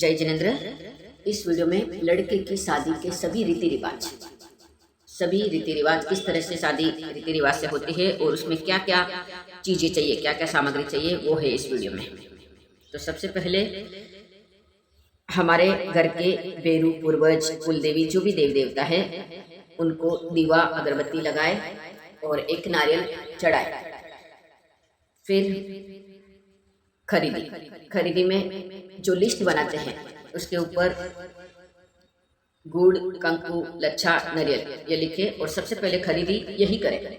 जय जिनेंद्र। इस वीडियो में लड़के की शादी के सभी रीति रिवाज किस तरह से शादी रीति रिवाज से होती है और उसमें क्या क्या चीज़ें चाहिए, क्या क्या सामग्री चाहिए, वो है इस वीडियो में। तो सबसे पहले हमारे घर के बेरू पूर्वज कुलदेवी जो भी देव देवता है उनको दीवा अगरबत्ती लगाए और एक नारियल चढ़ाए। फिर खरीदी में जो लिस्ट बनाते हैं उसके ऊपर गुड़, कंकु, लच्छा, नारियल ये लिखे और सबसे पहले खरीदी यही करें।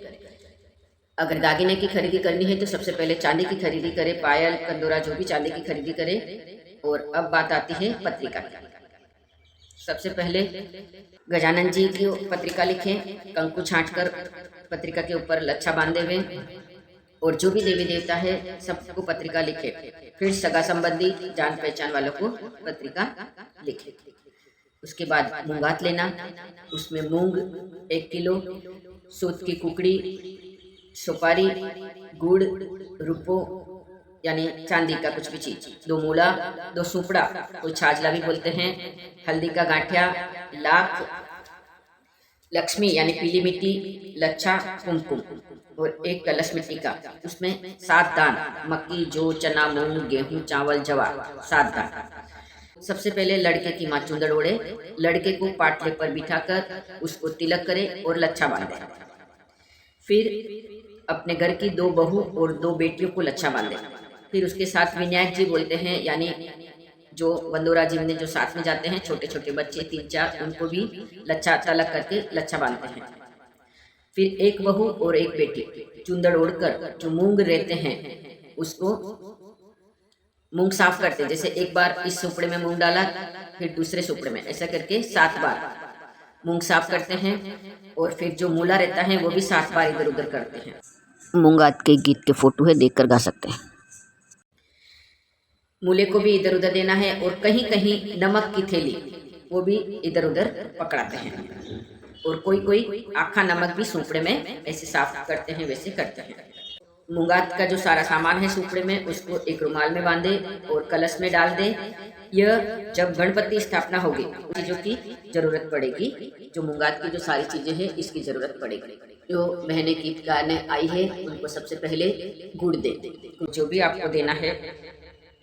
अगर दागिने की खरीदी करनी है तो सबसे पहले चांदी की खरीदी करें, पायल, कंदोरा जो भी चांदी की खरीदी करें। और अब बात आती है पत्रिका की। सबसे पहले गजानन जी की पत्रिका लिखें, कंकु छांटकर पत्रिका के ऊपर लच्छा बांधे हुए, और जो भी देवी देवता है सबको पत्रिका लिखे। फिर सगा संबंधी जान पहचान वालों को पत्रिका लिखे। उसके बाद मूंगात लेना, उसमें मूंग 1 किलो, सूत की कुकड़ी, सुपारी, गुड़, रुपो यानी चांदी का कुछ भी चीज, 2 मूला, 2 सुपड़ा, कोई छाजला भी बोलते हैं, हल्दी का गांठिया, लाख, लक्ष्मी यानी पीली मिट्टी, लच्छा, कुमकुम और 1 कलश मिट्टी का। उसमें 7 दान, मक्की, जौ, चना, मूंग, गेहूं, चावल, जवार, 7 दान। सबसे पहले लड़के की माँ चुंदड़ ओढ़े, लड़के को पाटले पर बिठाकर उसको तिलक करे और लच्छा बांधे। फिर अपने घर की 2 बहू और 2 बेटियों को लच्छा बांधे। फिर उसके साथ विनायक जी बोलते हैं, यानी जो वंदोरा जी में जो साथ में जाते हैं छोटे छोटे बच्चे 3-4, उनको भी लच्छा तलक करके लच्छा बांधते हैं। फिर 1 बहू और 1 बेटी चुंदड़ ओढ़कर जो मूंग रहते हैं उसको मूंग साफ करते, जैसे एक बार इस सुपड़े में मूंग डाला फिर दूसरे सुपड़े में, ऐसा करके 7 बार मूंग साफ करते हैं। और फिर जो मूला रहता है वो भी 7 बार इधर उधर करते हैं। मूंगात के गीत के फोटो है, देखकर गा सकते हैं। मूले को भी इधर उधर देना है और कहीं कहीं नमक की थैली वो भी इधर उधर पकड़ाते हैं। और कोई आखा नमक भी सुपड़े में ऐसे साफ करते हैं, वैसे करते हैं। मूंगात का जो सारा सामान है सुपड़े में उसको एक रुमाल में बांधे और कलश में डाल दे। यह जब गणपति स्थापना होगी चीजों की जरूरत पड़ेगी, जो मूंगात की जो सारी चीजें हैं इसकी जरूरत पड़ेगी। जो बहनें की गाने आई है उनको सबसे पहले गुड़ दे, जो भी आपको देना है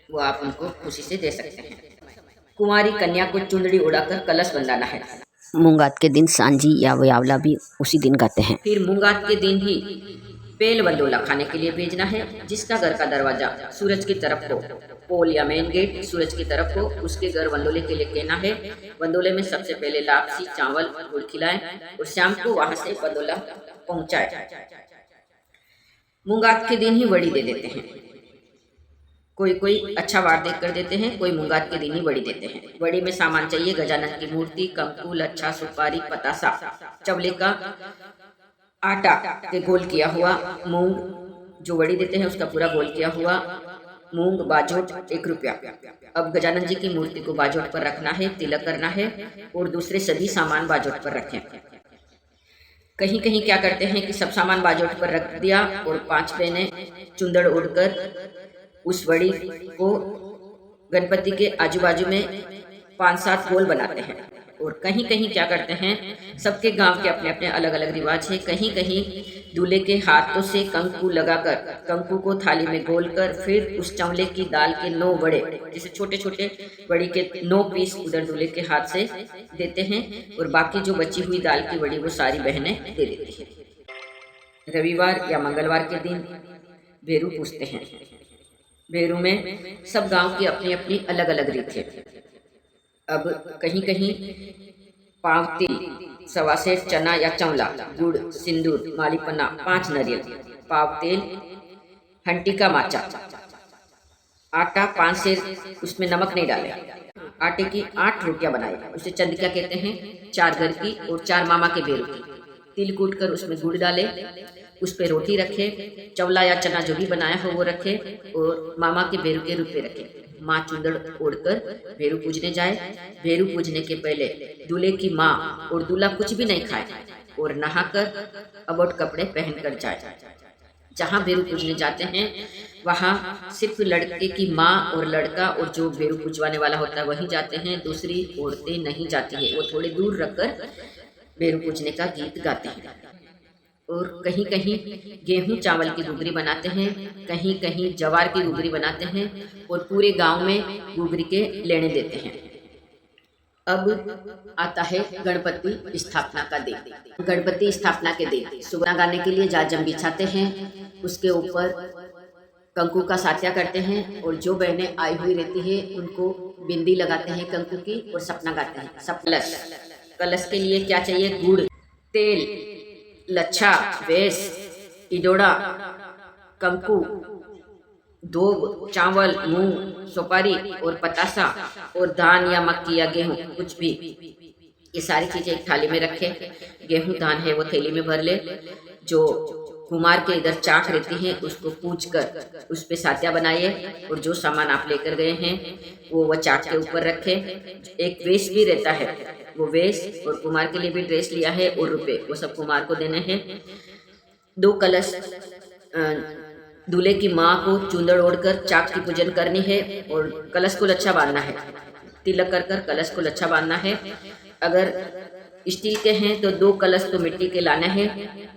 वो आप उनको खुशी से दे सकते हैं। कुंवारी कन्या को चुंदड़ी उड़ाकर कलश बंधाना है। मूंगात के दिन सांझी या व्यावला भी उसी दिन गाते हैं। फिर मूंगात के दिन ही पेल वंदोला खाने के लिए भेजना है। जिसका घर का दरवाजा सूरज की तरफ हो, पोल या मेन गेट सूरज की तरफ हो, उसके घर वंदोले के लिए कहना है। वंदोले में सबसे पहले लापसी, चावल, गुड़ खिलाएं और शाम को वहां से वंदोला पहुंचाए। मूंगात के दिन ही वड़ी दे देते हैं। कोई अच्छा वार देख कर देते हैं, कोई मूंगात के दिन ही वड़ी देते हैं। वड़ी में सामान चाहिए गजानन की मूर्ति, कंकु, लच्छा, सुपारी, पतासा, चवले का आटा के गोल किया हुआ मूंग, जो वड़ी देते हैं उसका पूरा गोल किया हुआ मूंग, बाजोट 1 रुपया। अब गजानन जी की मूर्ति को बाजोट पर रखना है, तिलक करना है और दूसरे सभी सामान बाजोट पर रखें। कहीं कहीं क्या करते हैं कि सब सामान बाजोट पर रख दिया और 5 बहनें चुंदड़ उड़कर उस वड़ी को गणपति के आजू बाजू में 5-7 गोल बनाते हैं। और कहीं कहीं क्या करते हैं, सबके गांव के अपने अपने अलग अलग रिवाज है। कहीं कहीं दूल्हे के हाथों से कंकु लगाकर कंकु को थाली में गोल कर फिर उस चवले की दाल के 9 बड़े, जैसे छोटे छोटे बड़ी के 9 पीस उधर दूल्हे के हाथ से देते हैं और बाकी जो बची हुई दाल की बड़ी वो सारी बहनें दे देती हैं। रविवार या मंगलवार के दिन भेरू पूछते हैं। भेरू में सब गांव की अपनी अपनी अलग अलग रीत है। अब कहीं कहीं पाव तिल, 1.25 सेर चना या चौला, गुड़, सिंदूर, मालीपना, 5 नारियल, पाव तेल, हंटी का माचा, आटा 5 सेर, उसमें नमक नहीं डाले। आटे की 8 रोटियां बनाए, उसे चंदिका कहते हैं, 4 घर की और 4 मामा के बेरों की। तिल कूट कर उसमें गुड़ डाले, उस पर रोटी रखे, चवला या चना जो भी बनाया हो वो रखे और मामा के बेरू के रूप में रखे। माँ चुंदड़ ओढ़कर भेरू पूजने जाए। भेरू पूजने के पहले दूल्हे की माँ और दूल्हा कुछ भी नहीं खाए और नहाकर अबोट कपड़े पहनकर जाए। जहाँ बेरू पूजने जाते हैं वहाँ सिर्फ लड़के की माँ और लड़का और जो बेरू पूजवाने वाला होता है वही जाते हैं, दूसरी औरतें नहीं जाती है। वो थोड़े दूर रखकर बेरू पूजने का गीत गाते हैं। और कहीं कहीं गेहूं चावल की घुघरी बनाते हैं, कहीं कहीं जवार की घुघरी बनाते हैं और पूरे गांव में घुघरी के लेने देते हैं। अब आता है गणपति स्थापना का दिन। गणपति स्थापना के दिन सुगना गाने के लिए जाजम बिछाते हैं, उसके ऊपर कंकु का सात्या करते हैं और जो बहनें आई हुई रहती है उनको बिंदी लगाते हैं कंकु की और सपना गाते हैं। कलश, कलश के लिए क्या चाहिए? गुड़, तेल, लच्छा, वेस, इडोड़ा, कंकु, दूब, चावल, मूंग, सुपारी और पतासा और धान या मक्की या गेहूं कुछ भी, ये सारी चीजें एक थाली में रखे। गेहूं धान है वो थैली में भर ले। जो कुमार के इधर चाक रहती है उसको पूछ कर उस पे सात्या बनाइए और जो सामान आप लेकर गए हैं वो चाक के ऊपर रखे। एक वेश भी रहता है, वो वेश और कुमार के लिए भी ड्रेस लिया है और रुपए वो सब कुमार को देने हैं। 2 कलश, दूल्हे की माँ को चूंदड़ ओढ़कर चाक की पूजन करनी है और कलश को लच्छा बांधना है। तिलक कर कर कलश को लच्छा बांधना है। अगर स्टील के हैं तो 2 कलश तो मिट्टी के लाने हैं।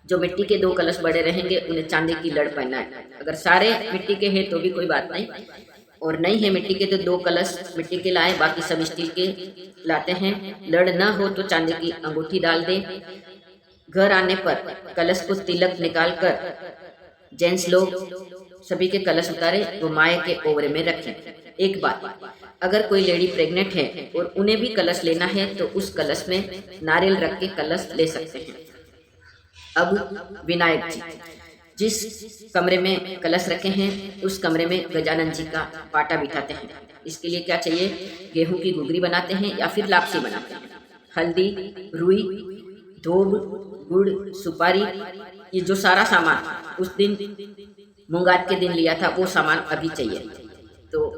जो मिट्टी के 2 कलश बड़े रहेंगे उन्हें चांदी की लड़ पहनना है। अगर सारे मिट्टी के हैं तो भी कोई बात नहीं, और नहीं है मिट्टी के तो 2 कलश मिट्टी के लाए, बाकी सब स्टील के लाते हैं। लड़ न हो तो चांदी की अंगूठी डाल दे। घर आने पर कलश को तिलक निकाल कर जेंट्स लोग सभी के कलश उतारे वो माए के ओवरे में रखें। एक बात, अगर कोई लेडी प्रेग्नेंट है और उन्हें भी कलश लेना है तो उस कलश में नारियल रख के कलश ले सकते हैं। अब विनायक जी, जिस कमरे में कलश रखे हैं उस कमरे में गजानन जी का पाटा बिठाते हैं। इसके लिए क्या चाहिए? गेहूं की घुघरी बनाते हैं या फिर लापसी बनाते हैं। हल्दी, रुई, धूप, गुड़, सुपारी, ये जो सारा सामान उस दिन मुंगात के दिन लिया था वो सामान अभी चाहिए। तो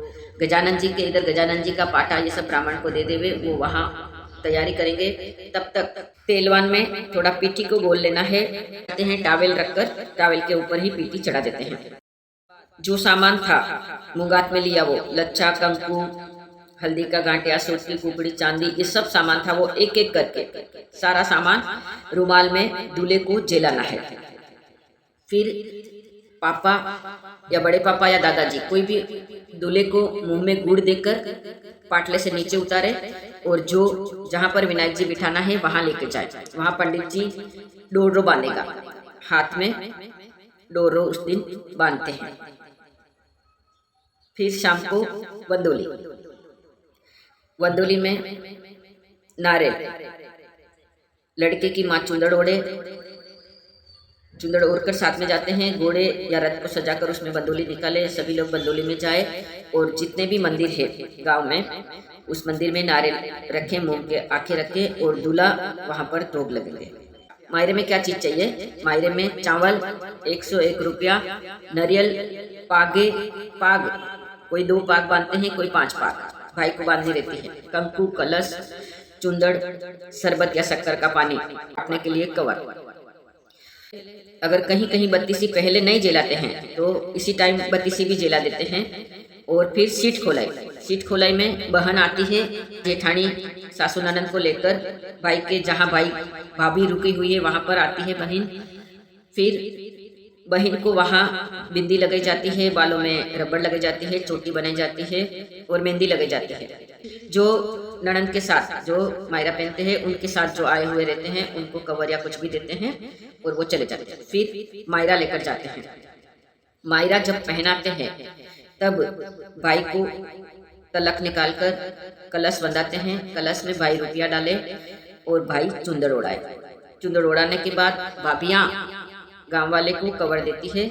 गजानन जी के इधर गजानन जी का पाटा ये सब ब्राह्मण को दे देवे, वो वहाँ तैयारी करेंगे। तब तक तेलवान में थोड़ा पीठी को गोल लेना है। कहते हैं टावेल रखकर टावेल के ऊपर ही पीठी चढ़ा देते हैं। जो सामान था मुंगात में लिया वो लच्छा, कंकु, हल्दी का गांठिया, सूत की कुकड़ी, चांदी, ये सब सामान था वो एक एक करके सारा सामान रुमाल में दूल्हे को जेलाना है। फिर पापा या बड़े पापा या दादाजी कोई भी दूल्हे को मुंह में गुड़ देकर पाटले से नीचे उतारे और जो जहाँ पर विनायक जी बिठाना है वहां लेके जाए। वहां पंडित जी डोरो बांधेगा, हाथ में डोरो उस दिन बांधते हैं। फिर शाम को वंदोली, वंदोली में नारियल, लड़के की माँ चुंदड़ ओढ़े, चुंदड़ ओढ़कर साथ में जाते हैं। घोड़े या रथ को सजाकर उसमें बंदोली निकाले, सभी लोग बंदोली में जाए और जितने भी मंदिर है गांव में उस मंदिर में नारियल रखे, मूंग के आंखें रखे और दूल्हा वहां पर भोग लगेंगे। मायरे में क्या चीज चाहिए? मायरे में चावल 101 रुपया, नारियल, पागे, पाग, कोई 2 पाग बांधते हैं, कोई 5 पाग भाई को बांधनी रहती है। कंकु, कलश, चुंदड़, शरबत या शक्कर का पानी, अपने के लिए कवर। अगर कहीं कहीं बत्तीसी पहले नहीं जलाते हैं तो इसी टाइम बत्तीसी भी जला देते हैं। और फिर सीट खोलाई, सीट खोलाई में बहन आती है, जेठानी सासू ननद को लेकर भाई के जहाँ भाई भाभी रुकी हुई है वहां पर आती है बहन। फिर बहन को वहाँ बिंदी लगाई जाती है, बालों में रबड़ लगाई जाती है, चोटी बनाई जाती है और मेहंदी लगाई जाती है। जो ननद के साथ जो मायरा पहनते हैं उनके साथ जो आए हुए रहते हैं उनको कवर या कुछ भी देते हैं और वो चले जाते हैं। फिर मायरा लेकर जाते हैं। मायरा जब पहनाते हैं तब भाई को तलक निकालकर कलश बंधाते हैं। कलश में भाई रुपया डाले और भाई चुंदड़ ओढ़ाए। चुंदड़ ओढ़ाने के बाद भाभियाँ गांव वाले को कवर देती है।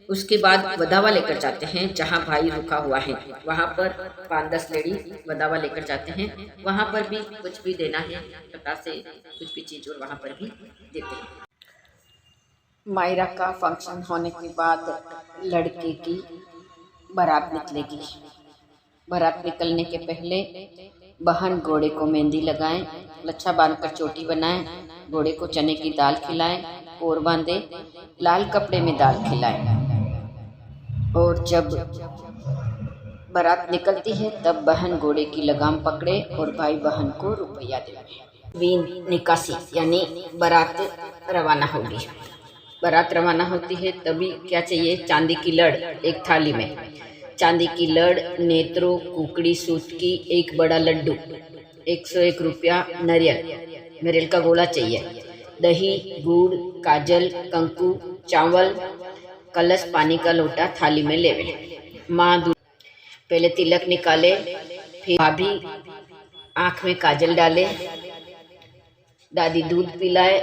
उसके बाद वदावा लेकर जाते हैं जहां भाई रुका हुआ है, वहां पर 5-10 लेडी वदावा लेकर जाते हैं। वहां पर भी कुछ भी देना है, पता से कुछ भी चीज और वहां पर भी देते हैं। मायरा का फंक्शन होने के बाद लड़के की बारात निकलेगी। बारात निकलने के पहले बहन घोड़े को मेहंदी लगाएं, लच्छा बांधकर चोटी बनाएं, घोड़े को चने की दाल खिलाएं, कोर बांधे, लाल कपड़े में दाल खिलाए। और जब बारात निकलती है तब बहन घोड़े की लगाम पकड़े और भाई बहन को रुपया दे। वीन निकासी यानी बारात रवाना होगी। बारात रवाना होती है तभी क्या चाहिए, चांदी की लड़ एक थाली में, चांदी की लड़, नेत्रों, कुकड़ी, सूत की एक बड़ा लड्डू, 101 रुपया, नारियल का गोला चाहिए, दही, गुड़, काजल, कंकु, चावल, कलश, पानी का लोटा थाली में लेवे। माँ पहले तिलक निकाले, फिर भाभी आँख में काजल डाले, दादी दूध पिलाए,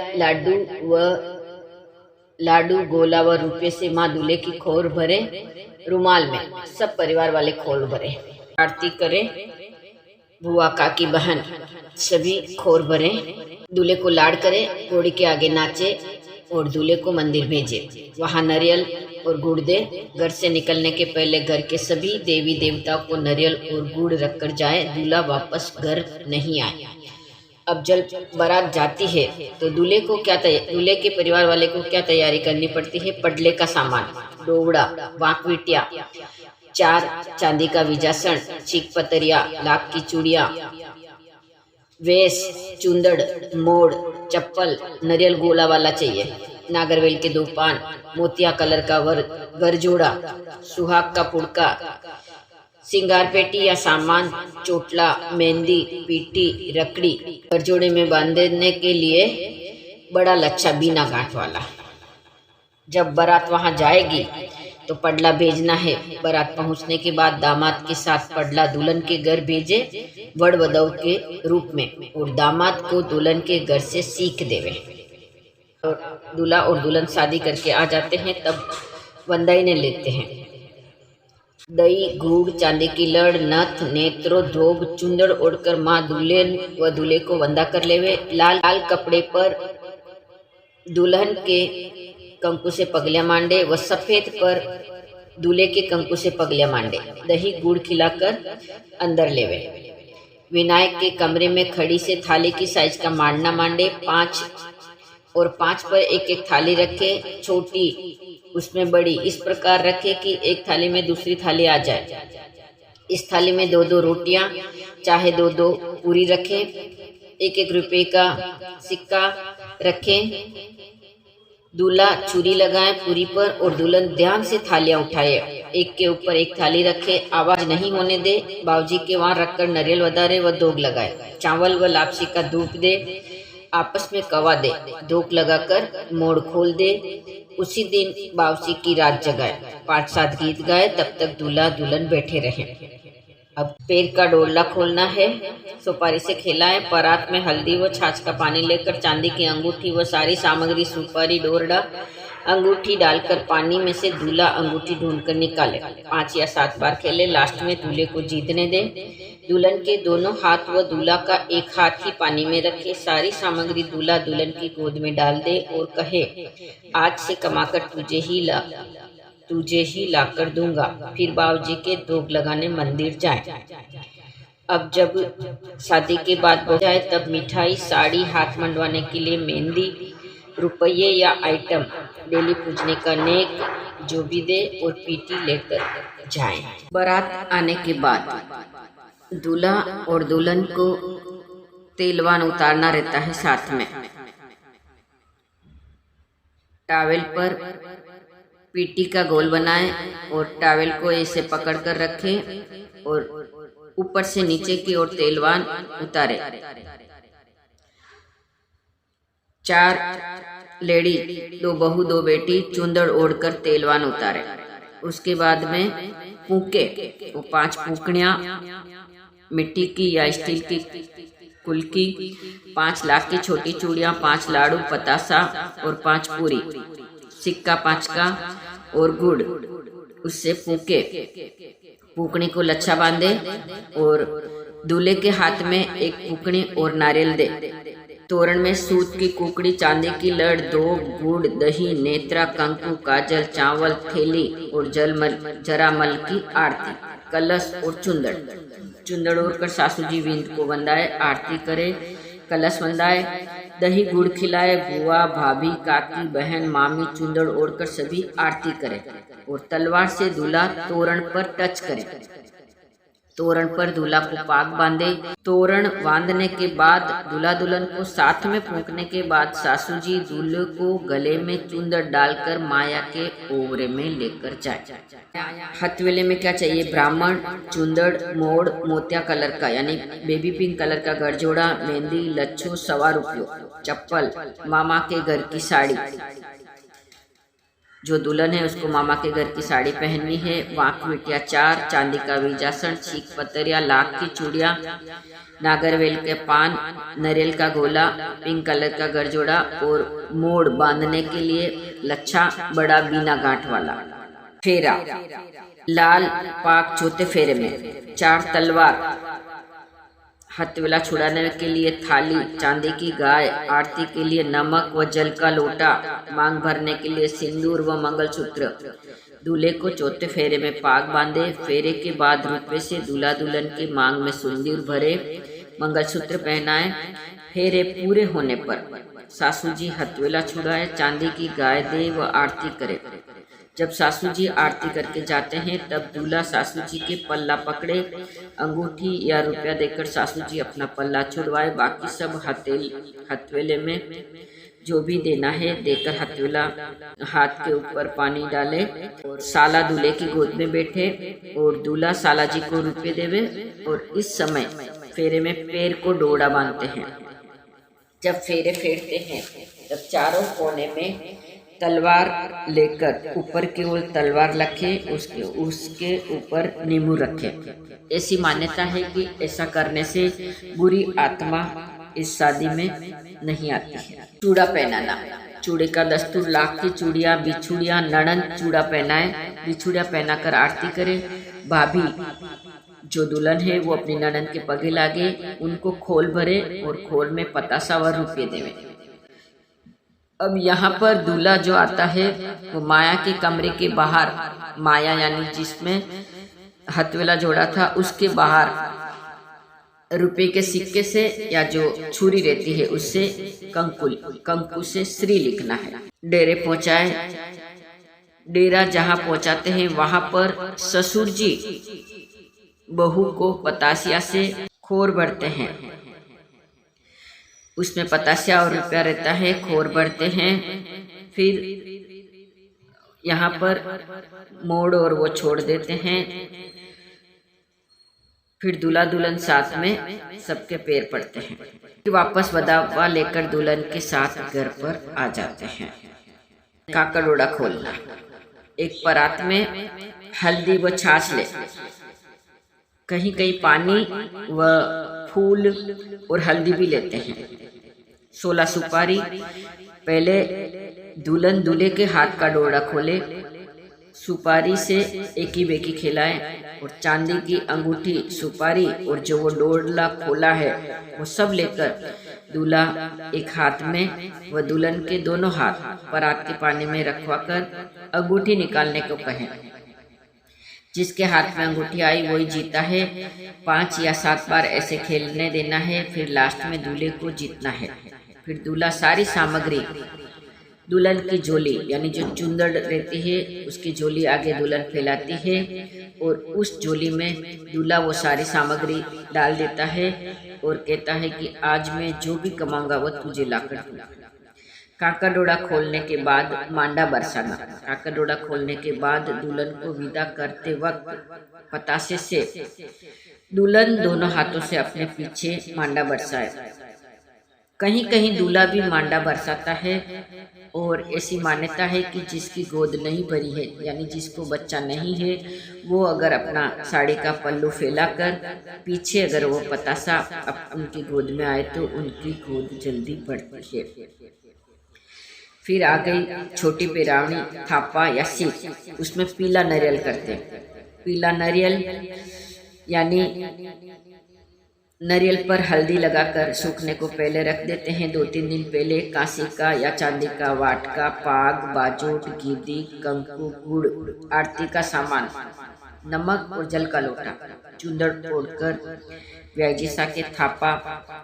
लाडू गोला व रुपये से माँ दूल्हे की खोर भरे, रुमाल में सब परिवार वाले खोर भरे, आरती करे, बुआ काकी बहन सभी खोर भरे, दूल्हे को लाड़ करे, घोड़ी के आगे नाचे और दूल्हे को मंदिर भेजे, वहाँ नारियल और गुड़ दे। घर से निकलने के पहले घर के सभी देवी देवताओं को नारियल और गुड़ रखकर जाए, दूल्हा वापस घर नहीं आए। अब जब बारात जाती है तो दूल्हे के परिवार वाले को क्या तैयारी करनी पड़ती है, पडले का सामान, डोवड़ा, वाकविटिया, 4 चांदी का विजासन, चीक पतरिया, लाख की चूड़िया, वेश, चुंदड़, मोड़, चप्पल, नारियल गोला वाला चाहिए, नागरवेल के 2 पान, मोतिया कलर का गरजोड़ा, सुहाग का पुड़का, सिंगार पेटी या सामान, चोटला, मेहंदी, पीटी, रकड़ी, गरजोड़े में बांधने के लिए बड़ा लच्छा बिना गांठ वाला। जब बारात वहां जाएगी तो पडला भेजना है। बारात पहुंचने के बाद दामाद के साथ पडला दुल्हन के घर भेजे वड़ वधू के रूप में, और दामाद को दुल्हन के घर से सीख देवे। और दूल्हा और दुल्हन शादी करके आ जाते हैं तब वंदाई ने लेते हैं। दही, गुड़, चांदी की लड़, नथ, नेत्रो, धोग, चुंदड़ ओढ़कर माँ दुल्हन व दूल्हे को वंदा कर लेवे। लाल कपड़े पर दुल्हन के कंकु से पगलियां मांडे व सफेद पर दूल्हे के कंकु से पगलियां मांडे। दही गुड़ खिलाकर अंदर लेवे। विनायक के कमरे में खड़ी से थाली की साइज का मांडना मांडे। 5 पर एक थाली रखे, छोटी उसमें बड़ी, इस प्रकार रखे कि एक थाली में दूसरी थाली आ जाए। इस थाली में 2 रोटियां, चाहे 2 पूरी रखें। 1 रुपये का सिक्का रखें। दूल्हा चूड़ी लगाए पूरी पर और दुल्हन ध्यान से थालियां उठाए, एक के ऊपर एक थाली रखे, आवाज नहीं होने दे। बाबूजी के वहां रखकर नारियल वधारे व धोग लगाए। चावल व लापसी का धूप दे, आपस में कवा दे, धोख लगाकर मोड़ खोल दे। उसी दिन बावसी की रात जगाए, 5-7 गीत गाए, तब तक दूल्हा दुल्हन बैठे रहे। अब पैर का डोरला खोलना है, सुपारी से खिलाए। परात में हल्दी व छाछ का पानी लेकर चांदी की अंगूठी व सारी सामग्री, सुपारी, डोरडा, अंगूठी डालकर पानी में से दूल्हा अंगूठी ढूंढकर निकाले। 5 या 7 बार खेले, लास्ट में दूल्हे को जीतने दे। दुल्हन के दोनों हाथ व दूल्हा का एक हाथ ही पानी में रखे। सारी सामग्री दूल्हा दुल्हन की गोद में डाल दे और कहे, आज से कमाकर तुझे ही लाकर दूंगा। फिर बाबूजी के धोख लगाने मंदिर जाए। अब जब शादी के बाद बजाए तब मिठाई, साड़ी, हाथ मंडवाने के लिए मेहंदी, रुपये या आइटम, डेली पूजने का नेक जो भी दे और पीटी लेकर जाए। बारात आने के बाद दूल्हा और दुल्हन को तेलवान उतारना रहता है साथ में। टॉवेल पर पीटी का गोल बनाए और टॉवेल को ऐसे पकड़ कर रखे और ऊपर से नीचे की ओर तेलवान उतारे। 4 लेडी, 2 बहू, 2 बेटी चुंदड़ ओढ़कर तेलवान उतारे। उसके बाद में पूके, वो 5 पूकड़ियाँ मिट्टी की या स्टील की कुल की, 5 लाख की छोटी चूड़ियाँ, 5 लाड़ू, पतासा और 5 पूरी, सिक्का 5 का और गुड़। उससे पूकनी को लच्छा बांधे और दूल्हे के हाथ में एक पूकनी और नारियल दे। तोरण में सूत की कुकड़ी, चांदी की लड़, 2 गुड़, दही, नेत्रा, कंकु, काजल, चावल, थैली और जरामल की आरती, कलश और चुंदड़ ओढ़कर सासू जी विंद को वंदाए, आरती करे, कलश वंदाए, दही गुड़ खिलाए, बुआ भाभी काकी बहन मामी चुंदड़ ओढ़कर सभी आरती करें और तलवार से दूल्हा तोरण पर टच करें। तोरण पर दूल्हा को पाग बांधे। तोरण बांधने के बाद दूल्हा दुल्हन को साथ में फूंकने के बाद सासू जी दूल्हे को गले में चुंदड़ डालकर माया के ओवरे में लेकर जाए। हथवेले में क्या चाहिए? ब्राह्मण, चुंदड़, मोड़, मोतिया कलर का यानी बेबी पिंक कलर का गरजोड़ा, मेहंदी, लच्छो, 1.25 रुपये, चप्पल, मामा के घर की साड़ी। जो दुल्हन है उसको मामा के घर की साड़ी पहननी है। वाँक मिटिया 4, चांदी का वीजासन, छीक पतरिया, लाख की चूड़ियाँ, नागरवेल के पान, नारियल का गोला, पिंक कलर का गरजोड़ा और मोड़ बांधने के लिए लच्छा बड़ा बिना गांठ वाला। फेरा, लाल पाक चौथे फेरे में 4 तलवार, हथवेला छुड़ाने के लिए थाली, चांदी की गाय, आरती के लिए नमक व जल का लोटा, मांग भरने के लिए सिंदूर व मंगलसूत्र। दूल्हे को चौथे फेरे में पाग बांधे। फेरे के बाद रुपये से दूल्हा दुल्हन की मांग में सिंदूर भरे, मंगलसूत्र पहनाए। फेरे पूरे होने पर सासू जी हथवेला छुड़ाए, चांदी की गाय दे व आरती करे। जब सासू जी आरती करके जाते हैं तब दूल्हा सासू जी के पल्ला पकड़े, अंगूठी या रुपया देकर सासू जी अपना पल्ला छुड़वाए। बाकी सब हथवेले में जो भी देना है देकर हथवेला हाथ के ऊपर पानी डाले और साला दूल्हे की गोद में बैठे और दूल्हा साला जी को रुपये देवे। और इस समय फेरे में पैर को डोरा बांधते हैं। जब फेरे फेरते हैं तब चारों कोने में तलवार लेकर ऊपर की ओर तलवार रखे, उसके ऊपर नींबू रखे। ऐसी मान्यता है कि ऐसा करने से बुरी आत्मा इस शादी में नहीं आती है। चूड़ा पहनाना, चूड़े का दस्तूर, लाख की चूड़ियाँ, बिछुड़ियाँ, नड़न चूड़ा पहनाए, बिछुड़ियाँ पहनाकर आरती करे। भाभी जो दुल्हन है वो अपनी नड़न के पगे लागे, उनको खोल भरे और खोल में पतासा व रुपये देवे। अब यहाँ पर दूल्हा जो आता है वो माया के कमरे के बाहर, माया यानी जिसमें हथवेला जोड़ा था उसके बाहर रुपए के सिक्के से या जो छुरी रहती है उससे कंकु से श्री लिखना है। डेरे पहुंचाए। डेरा जहाँ पहुंचाते हैं वहां पर ससुर जी बहू को पतासिया से खोर भरते हैं। उसमें पतासिया और रुपया रहता है, खोर भरते हैं। फिर यहाँ पर मोड़ और वो छोड़ देते हैं। फिर दूल्हा दुल्हन साथ में सबके पैर पड़ते हैं। फिर वापस बदावा लेकर दुल्हन के साथ घर पर आ जाते हैं। काका डोड़ा खोलना, एक परात में हल्दी व छाछ ले, कहीं कहीं पानी व फूल और हल्दी भी लेते हैं। 16 सुपारी, पहले दुल्हन दूल्हे के हाथ का डोरा खोले, सुपारी से एकी बेकी खिलाए और चांदी की अंगूठी, सुपारी और जो वो डोला खोला है वो सब लेकर दूल्हा एक हाथ में व दुल्हन के दोनों हाथ परात के पानी में रखवाकर अंगूठी निकालने को कहें। जिसके हाथ में अंगूठी आई वही जीता है। 5 या 7 बार ऐसे खेलने देना है। फिर लास्ट में दूल्हे को जीतना है। फिर दूल्हा सारी सामग्री, दुल्हन की झोली यानी जो चुंदड़ रहती है उसकी झोली आगे दुल्हन फैलाती है और उस झोली में दूल्हा वो सारी सामग्री डाल देता है और कहता है कि आज मैं जो भी कमाऊंगा वो तुझे लाकर दूंगा। काका डोड़ा खोलने के बाद मांडा बरसाना। काका डोड़ा खोलने के बाद दुल्हन को विदा करते वक्त पतासे से दुल्हन दोनों हाथों से अपने पीछे मांडा बरसाए। कहीं कहीं दूल्हा भी मांडा बरसाता है और ऐसी मान्यता है कि जिसकी गोद नहीं भरी है यानी जिसको बच्चा नहीं है वो अगर अपना साड़ी का पल्लू फैलाकर पीछे अगर वो पतासा उनकी गोद में आए तो उनकी गोद जल्दी बढ़ती है। फिर आ गई छोटी पेरावनी, थापा या सीख। उसमें पीला नारियल करते हैं। पीला नारियल यानी नारियल पर हल्दी लगाकर सूखने को पहले रख देते हैं। 2-3 दिन पहले कांसी का या चांदी का वाटका, पाग, बाजोट, गिद्दी, कंकु, गुड़, आरती का सामान, नमक और जल का लोटा, चुंदड़ ओढ़कर व्याजिसा के थापा,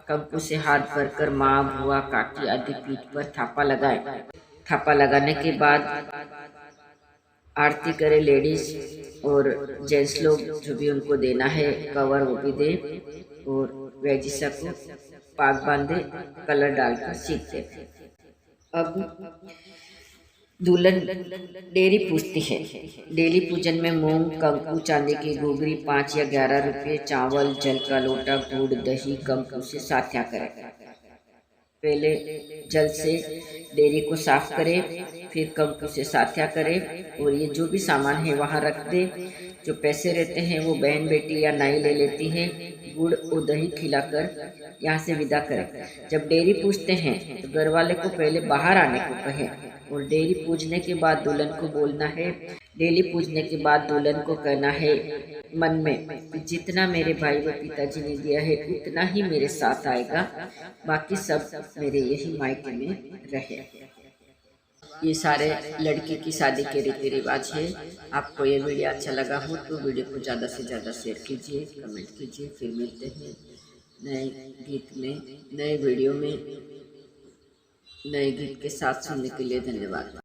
कंकु से हाथ भरकर माँ, बुआ, काकी आदि पीठ पर थापा लगाए। थापा लगाने के बाद आरती करे लेडीज और जेंट्स लोग, जो भी उनको देना है कवर वो भी दे, और व्याजिसा को पाग बांधे, कलर डालकर सीख दे। अब दुल्हन डेरी पूजती है। डेली पूजन में मूंग, कंकु, चांदी की घुघरी, 5 या 11 रुपये, चावल, जल का लोटा, गुड़, दही, कंकु से साथ्या करें। पहले जल से डेरी को साफ करे, फिर कंकु से साथ्या करे, और ये जो भी सामान है वहाँ रख दे। जो पैसे रहते हैं वो बहन बेटी या नाई ले लेती है। गुड़ और दही खिलाकर यहाँ से विदा करें। जब डेरी पूजते हैं तो घर वाले को पहले बाहर आने को कहें, और डेरी पूजने के बाद दुल्हन को बोलना है, डेली पूजने के बाद दुल्हन को कहना है मन में, जितना मेरे भाई व पिताजी ने दिया है उतना ही मेरे साथ आएगा, बाकी सब मेरे यही मायके में रहे। ये सारे लड़की की शादी के रीति रिवाज है। आपको ये वीडियो अच्छा लगा हो तो वीडियो को ज़्यादा से ज़्यादा शेयर कीजिए, कमेंट कीजिए। फिर मिलते हैं नए गीत में, नए वीडियो में, नए गीत के साथ। सुनने के लिए धन्यवाद।